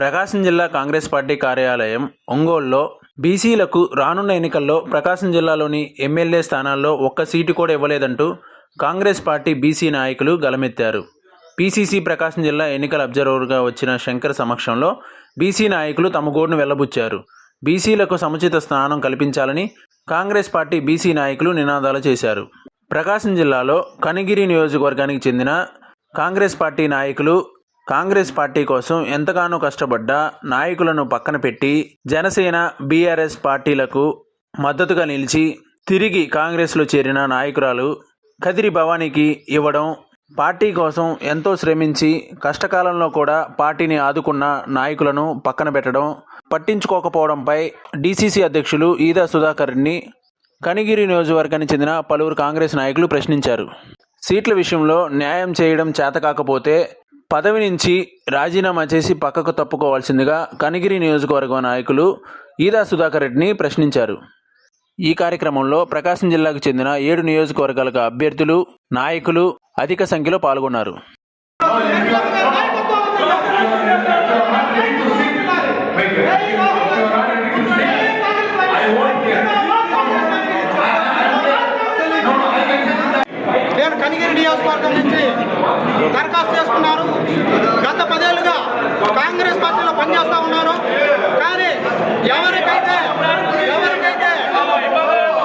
ప్రకాశం జిల్లా కాంగ్రెస్ పార్టీ కార్యాలయం ఒంగోలులో బీసీలకు రానున్న ఎన్నికల్లో ప్రకాశం జిల్లాలోని ఎమ్మెల్యే స్థానాల్లో ఒక్క సీటు కూడా ఇవ్వలేదంటూ కాంగ్రెస్ పార్టీ బీసీ నాయకులు గలమెత్తారు. పీసీసీ ప్రకాశం జిల్లా ఎన్నికల అబ్జర్వర్గా వచ్చిన శంకర్ సమక్షంలో బీసీ నాయకులు తమ గోడును వెళ్లబుచ్చారు. బీసీలకు సముచిత స్థానం కల్పించాలని కాంగ్రెస్ పార్టీ బీసీ నాయకులు నినాదాలు చేశారు. ప్రకాశం జిల్లాలో కనిగిరి నియోజకవర్గానికి చెందిన కాంగ్రెస్ పార్టీ నాయకులు కాంగ్రెస్ పార్టీ కోసం ఎంతగానో కష్టపడ్డ నాయకులను పక్కన పెట్టి జనసేన, బీఆర్ఎస్ పార్టీలకు మద్దతుగా నిలిచి తిరిగి కాంగ్రెస్లో చేరిన నాయకురాలు కదిరి భవానీకి ఇవ్వడం, పార్టీ కోసం ఎంతో శ్రమించి కష్టకాలంలో కూడా పార్టీని ఆదుకున్న నాయకులను పక్కన పెట్టడం, పట్టించుకోకపోవడంపై డీసీసీ అధ్యక్షులు ఈదా సుధాకర్ని కనిగిరి నియోజకవర్గానికి చెందిన పలువురు కాంగ్రెస్ నాయకులు ప్రశ్నించారు. సీట్ల విషయంలో న్యాయం చేయడం చేతకాకపోతే పదవి నుంచి రాజీనామా చేసి పక్కకు తప్పుకోవాల్సిందిగా కనిగిరి నియోజకవర్గ నాయకులు ఈదా సుధాకర్ రెడ్డిని ప్రశ్నించారు. ఈ కార్యక్రమంలో ప్రకాశం జిల్లాకు చెందిన 7 నియోజకవర్గాలకు అభ్యర్థులు, నాయకులు అధిక సంఖ్యలో పాల్గొన్నారు. నేను కనిగిరి నియోజకవర్గం నుంచి దరఖాస్తు చేసుకున్నాను. గత 10 ఏళ్లుగా కాంగ్రెస్ పార్టీలో పనిచేస్తూ ఉన్నాను. కానీ ఎవరికైతే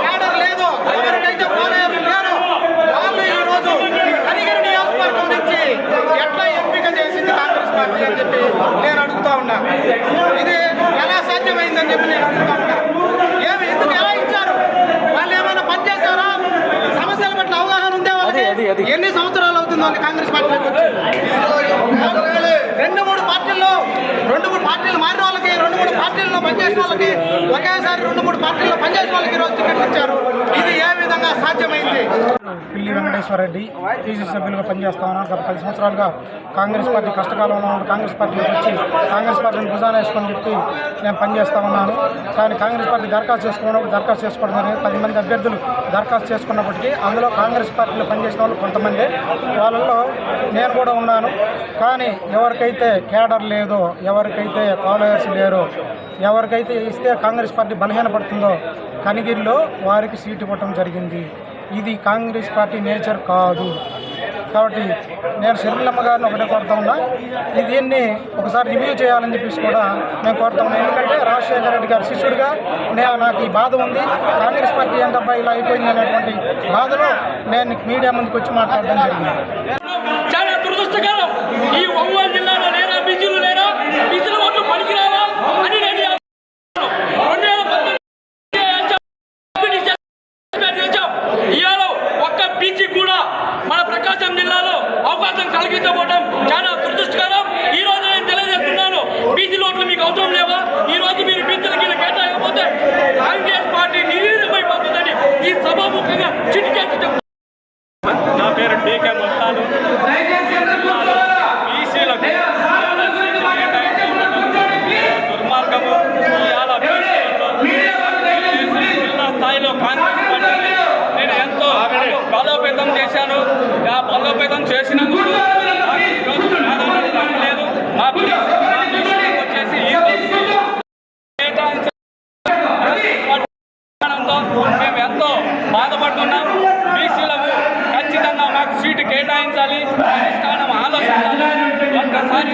కేడర్ లేదో, ఎవరికైతే ఫాలోయర్స్ లేరో వాళ్ళు ఈరోజు కనిగిరి నియోజకవర్గం నుంచి ఎట్లా ఎంపిక చేసింది కాంగ్రెస్ పార్టీ అని చెప్పి నేను అడుగుతా ఉన్నా. ఇది ఎలా సాధ్యమైందని చెప్పి నేను అడుగుతా ఉన్నా. ఎందుకు ఎలా ఇచ్చారు? వాళ్ళు ఏమైనా పనిచేశారా? సమస్యల పట్ల అవగాహన ఉందే వాళ్ళకి? ఎన్ని సంవత్సరాలు అవుతుంది వాళ్ళు కాంగ్రెస్ పార్టీలోకి వచ్చి? 2-3 పార్టీలు మారిన వాళ్ళకి, 2-3 పార్టీల్లో పనిచేసిన వాళ్ళకి, ఒకేసారి 2-3 పార్టీల్లో పనిచేసిన వాళ్ళకి ఈరోజు టికెట్లు ఇచ్చారు. ఇది ఏ విధంగా సాధ్యమైంది? పిల్లి వెంకటేశ్వర రెడ్డి పీసీసీ సభ్యులుగా పనిచేస్తా ఉన్నాను. గత 10 సంవత్సరాలుగా కాంగ్రెస్ పార్టీ కష్టకాలంలో కాంగ్రెస్ పార్టీలోకి వచ్చి కాంగ్రెస్ పార్టీని భుజాన వేసుకొని చెప్పి నేను పనిచేస్తూ ఉన్నాను. కానీ కాంగ్రెస్ పార్టీ దరఖాస్తు చేసుకోవడం అనేది 10 మంది అభ్యర్థులు దరఖాస్తు చేసుకున్నప్పటికీ అందులో కాంగ్రెస్ పార్టీలో పనిచేసిన వాళ్ళు కొంతమంది, వాళ్ళల్లో నేను కూడా ఉన్నాను. కానీ ఎవరికైతే కేడర్ లేదో, ఎవరికైతే ఫాలోయర్స్ లేరో, ఎవరికైతే ఇస్తే కాంగ్రెస్ పార్టీ బలహీనపడుతుందో కనిగిరిలో వారికి సీటు ఇవ్వటం జరిగింది. ఇది కాంగ్రెస్ పార్టీ నేచర్ కాదు. కాబట్టి నేను శర్మిలమ్మ గారిని ఒకటే కోరుతా ఉన్నా, దీన్ని ఒకసారి రివ్యూ చేయాలని చెప్పేసి కూడా మేము కోరుతా ఉన్నాం. ఎందుకంటే రాజశేఖర రెడ్డి గారి శిష్యుడిగా నాకు ఈ బాధ ఉంది. కాంగ్రెస్ పార్టీ ఏంటబ్బా ఇలా అయిపోయింది అనేటువంటి బాధలో నేను మీడియా ముందుకు వచ్చి మాట్లాడడం జరిగింది. చాలా దురదృష్టకరం. ఈ ఒంగోలు జిల్లాలో లేరా బీసీలు, లేరా బీసీల ఓట్లు పనికిరావా అని నేను ఇవాళ ఒక్క బీసీ కూడా మన ప్రకాశం జిల్లాలో అవకాశం కలిగించబోవడం చాలా దురదృష్టకరం. ఈ రోజు నేను తెలియజేస్తున్నాను, బీసీ ఓట్లు మీకు అవసరం లేవా? ఈ రోజు మీరు బీసీలకి కేటాయకపోతే కాంగ్రెస్ పార్టీ నిర్వీర్యమైపోతుందని ఈ సభాముఖంగా చిటికేసి చెప్తాను. నా పేరు టీకే మస్తాను. బీసీలకు దుర్మార్గము. ఇవాళ జిల్లా స్థాయిలో కాంగ్రెస్ పార్టీని నేను ఎంతో బలోపేతం చేశాను. ఆ బలోపేతం చేసినందుకు ఈరోజు ప్రాధాన్యత లేదు. మా బీసీలకు వచ్చేసి ఈ రోజుకి మేము ఎంతో బాధపడుతున్నాం. బీసీలకు ఖచ్చితంగా మాకు సీటు కేటాయించాలి, అధిష్టానం ఆలోచించాలి. ఒక్కసారి